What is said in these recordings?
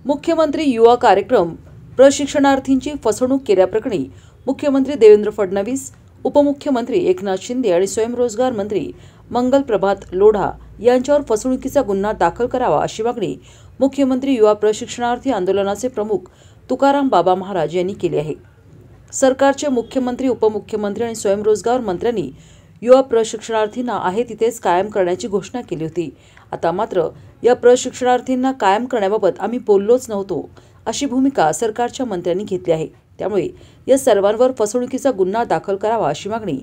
मुख्यमंत्री युवा कार्यक्रम प्रशिक्षणार्थींची फसवणूक केल्याप्रकरणी मुख्यमंत्री देवेंद्र फडणवीस, उपमुख्यमंत्री एकनाथ शिंदे आणि स्वयंरोजगार मंत्री मंगल प्रभात लोढा यांच्यावर फसवणुकीचा गुन्हा दाखल करावा अशी मागणी मुख्यमंत्री युवा प्रशिक्षणार्थी आंदोलनाचे प्रमुख तुकाराम बाबा महाराज यांनी केली आहे। सरकारचे मुख्यमंत्री, उपमुख्यमंत्री आणि स्वयंरोजगार मंत्र्यांनी युवा प्रशिक्षणार्थींना आहे तिथेच कायम करण्याची घोषणा केली होती। आता मात्र या प्रशिक्षणार्थींना कायम करण्याबाबत आम्ही बोललोच नव्हतो अशी भूमिका सरकारच्या मंत्र्यांनी घेतली आहे। त्यामुळे या सर्वांवर फसवणुकीचा गुन्हा दाखल करावा अशी मागणी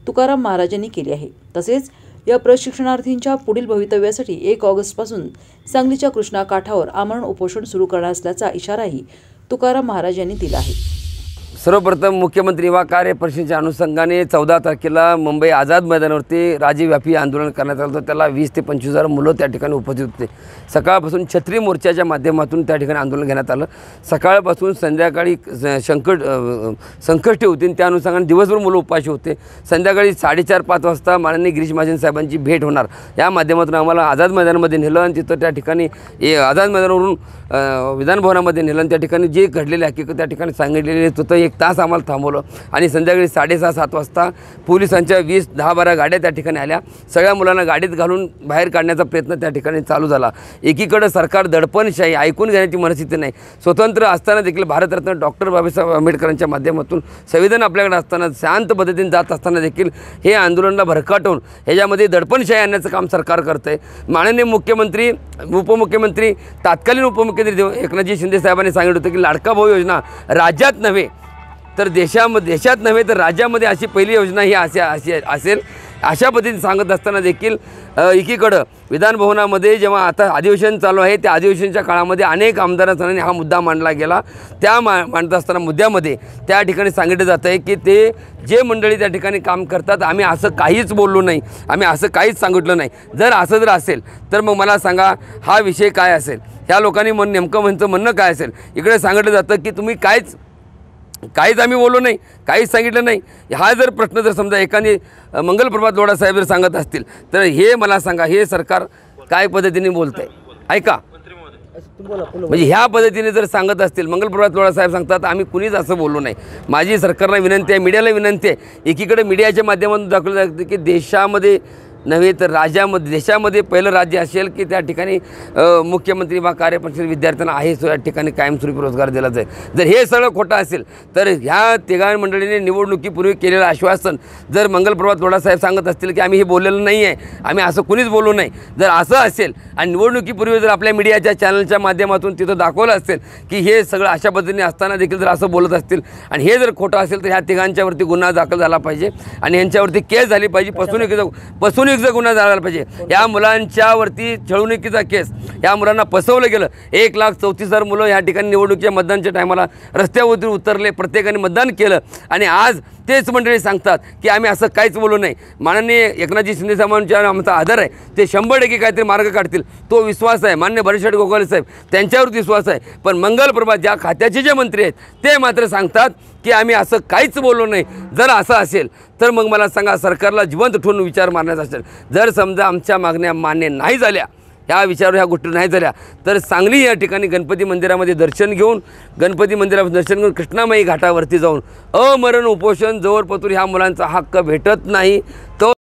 तुकाराम महाराजांनी केली आहे। तसेच या प्रशिक्षणार्थींच्या पुढील भवितव्यासाठी 1 ऑगस्टपासून सांगलीच्या कृष्णा काठावर आमरण उपोषण सुरू करणार असल्याचा इशाराही तुकाराम महाराज यांनी दिला आहे। सर्वप्रथम मुख्यमंत्री युवा कार्य परिषदेच्या अनुषंगाने 14 तारखेला मुंबई आझाद मैदानावरती राज्यव्यापी आंदोलन करण्यात आलं होतं। त्याला 20 ते 25,000 मुलं त्या ठिकाणी उपस्थित होते। सकाळपासून छत्री मोर्चाच्या माध्यमातून त्या ठिकाणी आंदोलन घेण्यात आलं। सकाळपासून संध्याकाळी संकष्टी होती, त्या अनुषंगाने दिवसभर मुलं उपाशी होते। संध्याकाळी 4:30-5 वाजता माननीय गिरीश महाजन साहेबांची भेट होणार या माध्यमातून आम्हाला आझाद मैदानामध्ये नेलं आणि तिथं त्या ठिकाणी आझाद मैदानावरून विधान भवनामध्ये नेलं आणि त्या ठिकाणी जे घडलेले हकीकत त्या ठिकाणी सांगितलेले होतं। 1 तास आम्हाला थांबवलं आणि संध्याकाळी 6:30-7 वाजता पोलिसांच्या 10-12 गाड्या त्या ठिकाणी आल्या। सगळ्या मुलांना गाडीत घालून बाहेर काढण्याचा प्रयत्न त्या ठिकाणी चालू झाला। एकीकडे सरकार दडपणशाही ऐकून घेण्याची मनस्थिती नाही। स्वतंत्र असताना देखील भारतरत्न डॉक्टर बाबासाहेब आंबेडकरांच्या माध्यमातून संविधान आपल्याकडे असताना शांत पद्धतीने जात असताना देखील हे आंदोलनाला भरकाटून ह्याच्यामध्ये दडपणशाही आणण्याचं काम सरकार करतं आहे। माननीय मुख्यमंत्री, उपमुख्यमंत्री, तात्कालीन उपमुख्यमंत्री एकनाथजी शिंदे साहेबांनी सांगितलं होतं की लाडका भाऊ योजना राज्यात नव्हे तर देशात नव्हे तर राज्यामध्ये अशी पहिली योजना ही असेल अशा पद्धतीने सांगत असताना देखील एकीकडं विधानभवनामध्ये जेव्हा आता अधिवेशन चालू आहे त्या अधिवेशनाच्या काळामध्ये अनेक आमदारांनी हा मुद्दा मांडला गेला। त्या मांडत असताना मुद्द्यामध्ये त्या ठिकाणी सांगितलं जातं आहे की ते जे मंडळी त्या ठिकाणी काम करतात आम्ही असं काहीच बोललो नाही, आम्ही असं काहीच सांगितलं नाही। जर असेल तर मग मला सांगा हा विषय काय असेल, ह्या लोकांनी नेमकं म्हणणं काय असेल। इकडे सांगितलं जातं की तुम्ही काहीच आम्ही बोललो नाही, काहीच सांगितलं नाही। हा जर प्रश्न जर समजा एकाने मंगल प्रभात लोढा साहेब जर सांगत असतील तर हे मला सांगा हे सरकार काय पद्धतीने बोलतंय ऐका। म्हणजे ह्या पद्धतीने जर सांगत असतील, मंगल प्रभात लोढा साहेब सांगतात आम्ही कुणीच असं बोललो नाही। माझी सरकारला विनंती आहे, मीडियाला विनंती आहे, एकीकडे मीडियाच्या माध्यमातून दाखवलं जातं की देशामध्ये नव्हे तर राज्यामध्ये देशामध्ये पहिलं राज्य असेल की त्या ठिकाणी मुख्यमंत्री युवा कार्य परिषद विद्यार्थ्यांना आहे या ठिकाणी कायमस्वरूपी रोजगार दिला जाईल। जर हे सगळं खोटं असेल तर ह्या तिघा मंडळीने निवडणुकीपूर्वी केलेलं आश्वासन जर मंगल प्रभात लोढा साहेब सांगत असतील की आम्ही हे बोललेलं नाही आहे, आम्ही असं कुणीच बोलू नाही, जर असं असेल आणि निवडणुकीपूर्वी जर आपल्या मीडियाच्या चॅनलच्या माध्यमातून तिथं दाखवलं असेल की हे सगळं अशा पद्धतीने असताना देखील जर असं बोलत असतील आणि हे जर खोटं असेल तर ह्या तिघांच्यावरती गुन्हा दाखल झाला पाहिजे आणि यांच्यावरती केस झाली पाहिजे, फसवणुकीचा गुन्हा झाला पाहिजे। या मुलांच्यावरती छळवणुकीचा केस, या मुलांना फसवलं गेलं। 1,34,000 मुलं या ठिकाणी निवडणुकीच्या मतदानाच्या टायमाला रस्त्यावरती उतरले, प्रत्येकाने मतदान केलं आणि आज तेच मंडळी सांगतात की आम्ही असं काहीच बोलू नाही। माननीय एकनाथजी शिंदे साहेबांच्या आमचा आदर आहे, ते 100% काहीतरी मार्ग काढतील तो विश्वास आहे। माननीय भरतशेठ गोगावले साहेब त्यांच्यावरती विश्वास आहे, पण मंगल प्रभात ज्या खात्याचे जे मंत्री आहेत ते मात्र सांगतात की आम्ही असं काहीच बोललो नाही। जर असं असेल तर मग मला सांगा सरकारला जिवंत ठेवून विचार मारण्याचा असेल। जर समजा आमच्या मागण्या मान्य नाही झाल्या, ह्या विचारावर ह्या गोष्टी नाही झाल्या तर सांगली या ठिकाणी गणपती मंदिरामध्ये दर्शन घेऊन कृष्णामाई घाटावरती जाऊन अमरण उपोषण जोवर पतूर ह्या मुलांचा हक्क भेटत नाही तो